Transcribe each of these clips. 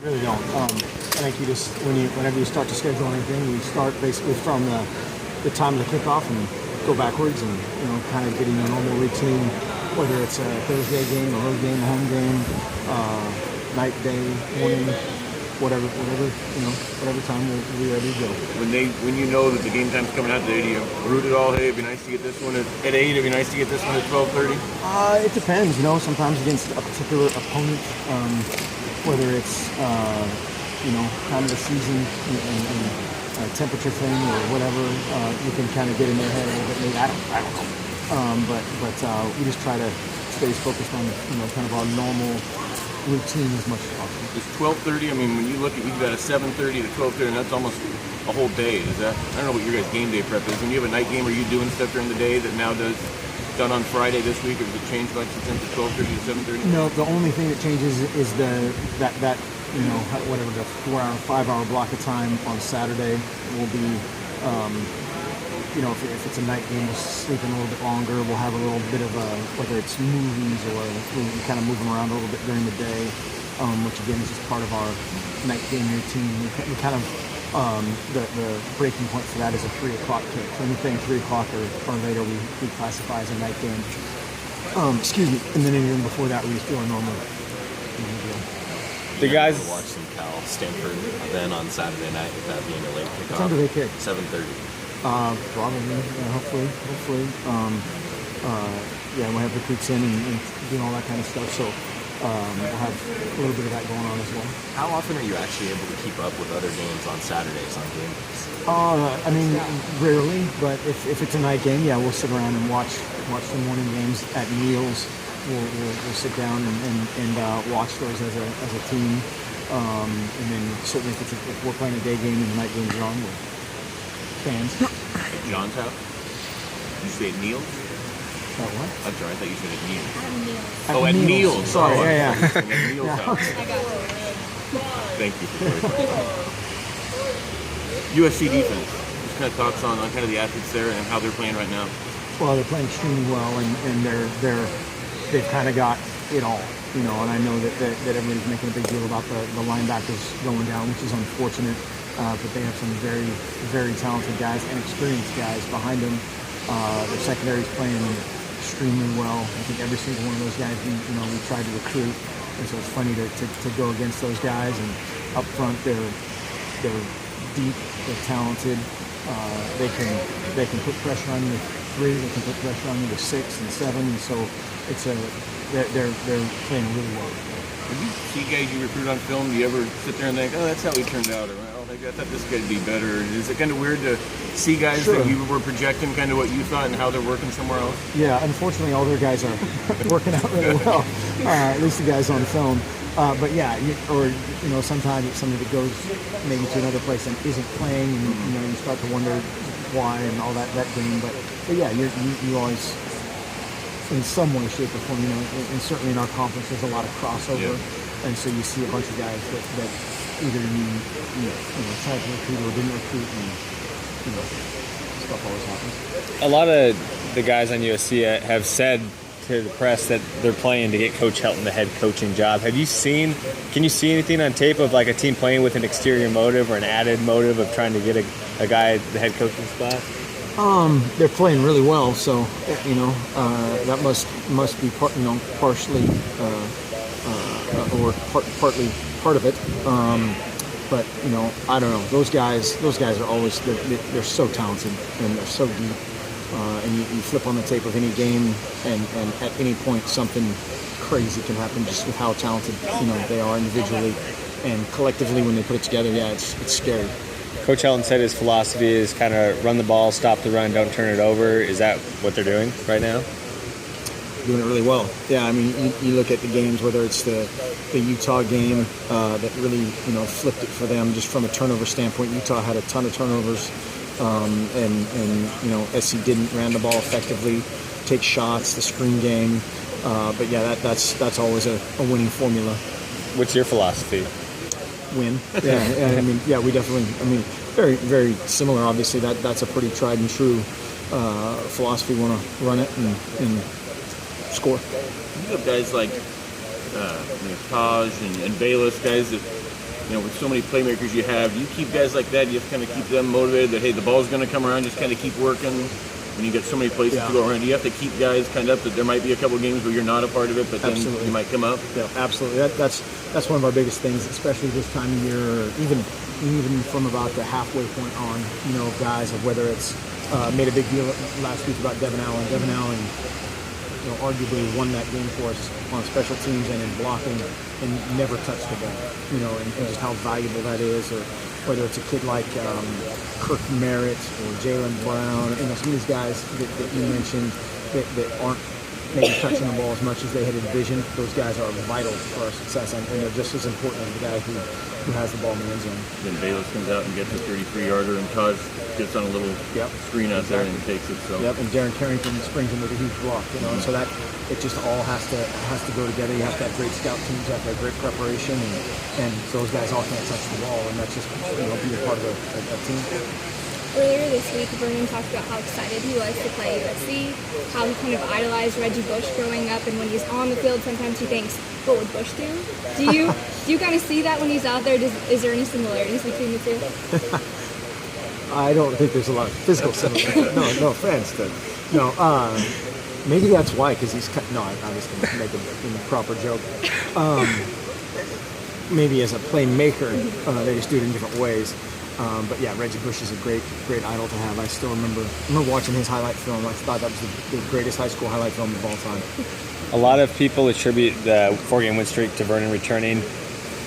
Really don't. I think you just whenever you start to schedule anything, you start basically from the time of the kickoff and go backwards, and kind of getting a normal routine, whether it's a Thursday game, a road game, a home game, night, day, morning, whatever time we'll be ready to go. When you know that the game time's coming out today, do you root it all? Hey, it'd be nice to get this one at 8. It'd be nice to get this one at 12:30. It depends. Sometimes against a particular opponent. Whether it's time of the season and temperature thing or whatever, you can kind of get in their head a little bit. Maybe I don't know. But we just try to stay focused on kind of our normal routine as much as possible. It's 12:30. I mean, when you look at, you've got a 7:30 to 12:30, and that's almost a whole day. Is that? I don't know what your guys' game day prep is. When you have a night game, are you doing stuff during the day that now done on Friday this week, or does it change much since it's 12:30 to 7:30? No, the only thing that changes is that whatever the 4-hour, 5-hour block of time on Saturday will be, if it's a night game, we'll sleep in a little bit longer. We'll have a little bit of whether it's movies or we kind of moving around a little bit during the day, which again is just part of our night game routine. We kind of the breaking point for that is a 3 o'clock kick. So anything 3 o'clock or later we classify as a night game. Excuse me. And then anything before that we just do our normal deal. The guys watch some Cal Stanford then on Saturday night with that being a late kickoff. What time do they kick? 7:30. Probably. Hopefully. We'll have recruits in and doing all that kind of stuff. So we'll have a little bit of that going on as well. How often are you actually able to keep up with other games on Saturdays on game days? Rarely. But if it's a night game, we'll sit around and watch the morning games at meals. We'll sit down and watch those as a team, and then certainly if we're playing a day game and the night games are on, we're fans. At John's house? Did you say at Neil's? What? I'm sorry, I thought you said at Neil's. At Neil's. Sorry, At Neil's house. I got it. Thank you for clarifying. USC defense. Just kind of thoughts on kind of the athletes there and how they're playing right now. Well, they're playing extremely well, and they've kind of got it all, and I know that everybody's making a big deal about the linebackers going down, which is unfortunate, but they have some very, very talented guys and experienced guys behind them. Their secondary is playing extremely well. I think every single one of those guys we tried to recruit, and so it's funny to go against those guys. And up front, they're deep, they're talented. They can put pressure on you with 3. They can put pressure on you with 6 and 7. And so they're playing really well. When you see guys you recruit on film, do you ever sit there and think, oh, that's how he turned out, or I thought this guy'd be better? Is it kind of weird to see guys Sure. that you were projecting kind of what you thought and how they're working somewhere else? Yeah, unfortunately, all their guys are working out really well. At least the guys on film. But yeah, sometimes it's somebody that goes maybe to another place and isn't playing, and you start to wonder why and all that game. But yeah, you always, in some way, shape, or form, and certainly in our conference, there's a lot of crossover, and so you see a bunch of guys that either you tried to recruit or didn't recruit, and stuff always happens. A lot of the guys on USC have said to the press that they're playing to get Coach Helton the head coaching job. Can you see anything on tape of like a team playing with an exterior motive or an added motive of trying to get a guy the head coaching spot? They're playing really well, so that must be partially or partly part of it. But I don't know. Those guys are always they're so talented and they're so deep. And you flip on the tape of any game, and at any point something crazy can happen just with how talented they are individually and collectively when they put it together. Yeah, it's scary. Coach Helton said his philosophy is kind of run the ball, stop the run, don't turn it over. Is that what they're doing right now? Doing it really well. Yeah, I mean, you look at the games, whether it's the Utah game that really flipped it for them just from a turnover standpoint. Utah had a ton of turnovers. And SC ran the ball effectively, take shots, the screen game. But yeah, that's always a winning formula. What's your philosophy? Win. Yeah, we definitely. Very, very similar. Obviously, that's a pretty tried and true philosophy. We want to run it and score. You have guys like Taj and Bayless, guys that with so many playmakers you have, do you keep guys like that? Do you have to kind of keep them motivated that, hey, the ball's going to come around, just kind of keep working? When you get so many places to go around, do you have to keep guys kind of up that there might be a couple of games where you're not a part of it, but then you might come up? Yeah, absolutely. That's one of our biggest things, especially this time of year, even from about the halfway point on, guys, of whether it's made a big deal last week about Devin Allen. Devin Allen, arguably won that game for us on special teams and in blocking and never touched the ball, and just how valuable that is, or whether it's a kid like Kirk Merritt or Jalen Brown, some of these guys that you mentioned that aren't maybe touching the ball as much as they had envisioned. Those guys are vital for our success, and they're just as important as the guy who has the ball in the end zone. Then Bayless comes out and gets a 33-yarder, and Taj gets on a little screen out there and takes it. So. Yep, and Darren Carrington springs in with a huge block, and so that it just all has to go together. You have to have great scout teams, you have to have great preparation, and those guys all can't touch the ball, and that's just be a part of a team. Earlier this week, Vernon talked about how excited he was to play USC, how he kind of idolized Reggie Bush growing up, and when he's on the field, sometimes he thinks, what would Bush do? Do you kind of see that when he's out there? Is there any similarities between the two? I don't think there's a lot of physical similarities. No offense. Maybe that's why, because he's no, I was going to make a proper joke. Maybe as a playmaker, they just do it in different ways. But yeah, Reggie Bush is a great idol to have. I still remember watching his highlight film. I thought that was the greatest high school highlight film of all time. A lot of people attribute the 4-game win streak to Vernon returning.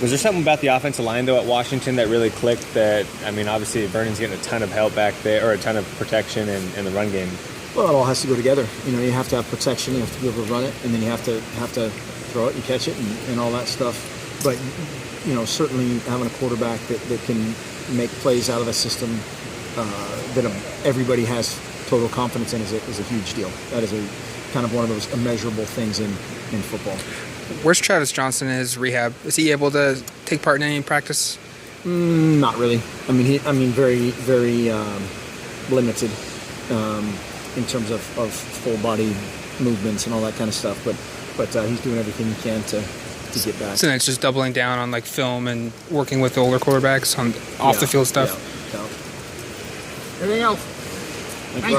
Was there something about the offensive line, though, at Washington that really clicked? Obviously Vernon's getting a ton of help back there, or a ton of protection in the run game. Well, it all has to go together. You have to have protection, you have to be able to run it, and then you have to throw it and catch it and all that stuff. But certainly having a quarterback that can make plays out of a system that everybody has total confidence in is a huge deal. That is a kind of one of those immeasurable things in football. Where's Travis Johnson in his rehab? Is he able to take part in any practice? Not really. Very, very limited in terms of full body movements and all that kind of stuff. But he's doing everything he can to get back. So then it's just doubling down on film and working with the older quarterbacks on off the field stuff. Anything else?